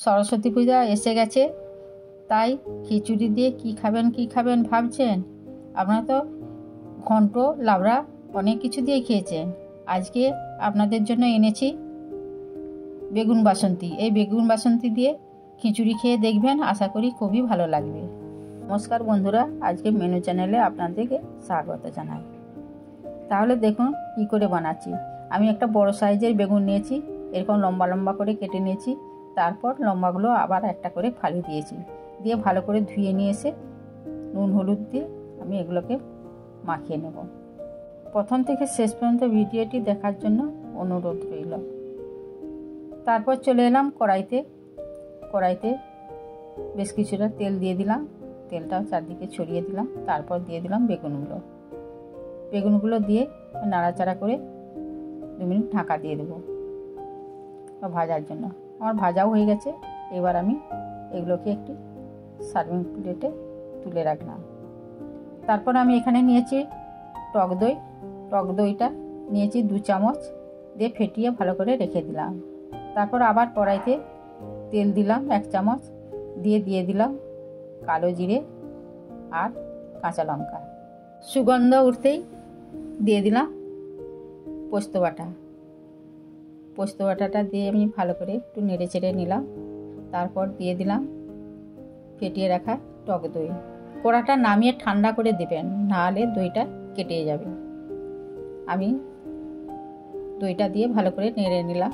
সরস্বতী পূজা এসে গেছে, তাই খিচুড়ি দিয়ে কি খাবেন ভাবছেন। আপনারা তো ঘন্ট, লাবড়া অনেক কিছু দিয়ে খেয়েছেন। আজকে আপনাদের জন্য এনেছি বেগুন বাসন্তী। এই বেগুন বাসন্তী দিয়ে খিচুড়ি খেয়ে দেখবেন, আশা করি খুবই ভালো লাগবে। নমস্কার বন্ধুরা, আজকে মেনু চ্যানেলে আপনাদেরকে স্বাগত জানাই। তাহলে দেখুন কি করে বানাচ্ছি। আমি একটা বড় সাইজের বেগুন নিয়েছি, এরকম লম্বা লম্বা করে কেটে নিয়েছি। তারপর লম্বাগুলো আবার একটা করে ফালি দিয়েছি, দিয়ে ভালো করে ধুয়ে নিয়ে এসে নুন হলুদ দিয়ে আমি এগুলোকে মাখিয়ে নেব। প্রথম থেকে শেষ পর্যন্ত ভিডিওটি দেখার জন্য অনুরোধ রইল। তারপর চলে এলাম কড়াইতে বেশ কিছুটা তেল দিয়ে দিলাম। তেলটা চারদিকে ছড়িয়ে দিলাম। তারপর দিয়ে দিলাম বেগুনগুলো দিয়ে নাড়াচাড়া করে 2 মিনিট ঢাকা দিয়ে দেবো ভাজার জন্য। আমার ভাজাও হয়ে গেছে। এবার আমি এগুলোকে একটি সার্ভিং প্লেটে তুলে রাখলাম। তারপর আমি এখানে নিয়েছি টক দইটা নিয়েছি 2 চামচ, দিয়ে ফেটিয়ে ভালো করে রেখে দিলাম। তারপর আবার কড়াইতে তেল দিলাম 1 চামচ, দিয়ে দিলাম কালো জিরে আর কাঁচা লঙ্কা। সুগন্ধ উঠতেই দিয়ে দিলাম পোস্ত বাটাটা দিয়ে আমি ভালো করে একটু নেড়ে চেড়ে নিলাম। তারপর দিয়ে দিলাম ফেটিয়ে রাখা টক দই। কড়াটা নামিয়ে ঠান্ডা করে দেবেন, নাহলে দইটা কেটে যাবে। আমি দইটা দিয়ে ভালো করে নেড়ে নিলাম।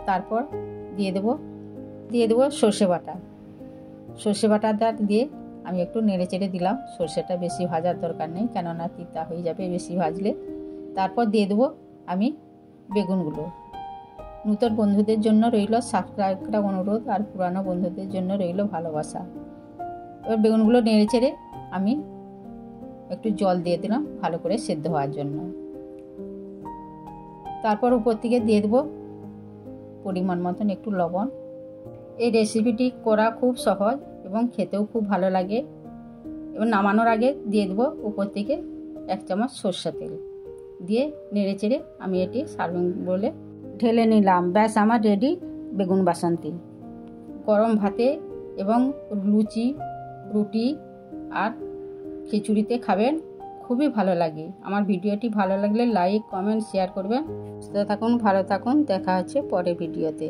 তারপর দিয়ে দেবো সর্ষে বাটাটা দিয়ে আমি একটু নেড়ে চেড়ে দিলাম। সর্ষেটা বেশি ভাজার দরকার নেই, কেননা তিতা হয়ে যাবে বেশি ভাজলে। তারপর দিয়ে দেবো আমি বেগুনগুলো। নতুন বন্ধুদের জন্য রইল সাবস্ক্রাইব করা অনুরোধ, আর পুরানো বন্ধুদের জন্য রইল ভালোবাসা। এবার বেগুনগুলো নেড়ে চেড়ে আমি একটু জল দিয়ে দিলাম ভালো করে সেদ্ধ হওয়ার জন্য। তারপর উপর থেকে দিয়ে দেবো পরিমাণ মতন একটু লবণ। এই রেসিপিটি করা খুব সহজ এবং খেতেও খুব ভালো লাগে। এবার নামানোর আগে দিয়ে দেবো উপর থেকে 1 চামচ সরষের তেল, দিয়ে নেড়ে চেড়ে আমি এটি সার্ভিং বলে ঢেলে নিলাম। ব্যাস আমার রেডি বেগুন বাসন্তী। গরম ভাতে এবং লুচি, রুটি আর খিচুড়িতে খাবেন, খুবই ভালো লাগে। আমার ভিডিওটি ভালো লাগলে লাইক, কমেন্ট, শেয়ার করবেন। সুস্থ থাকুন, ভালো থাকুন। দেখা হচ্ছে পরের ভিডিওতে।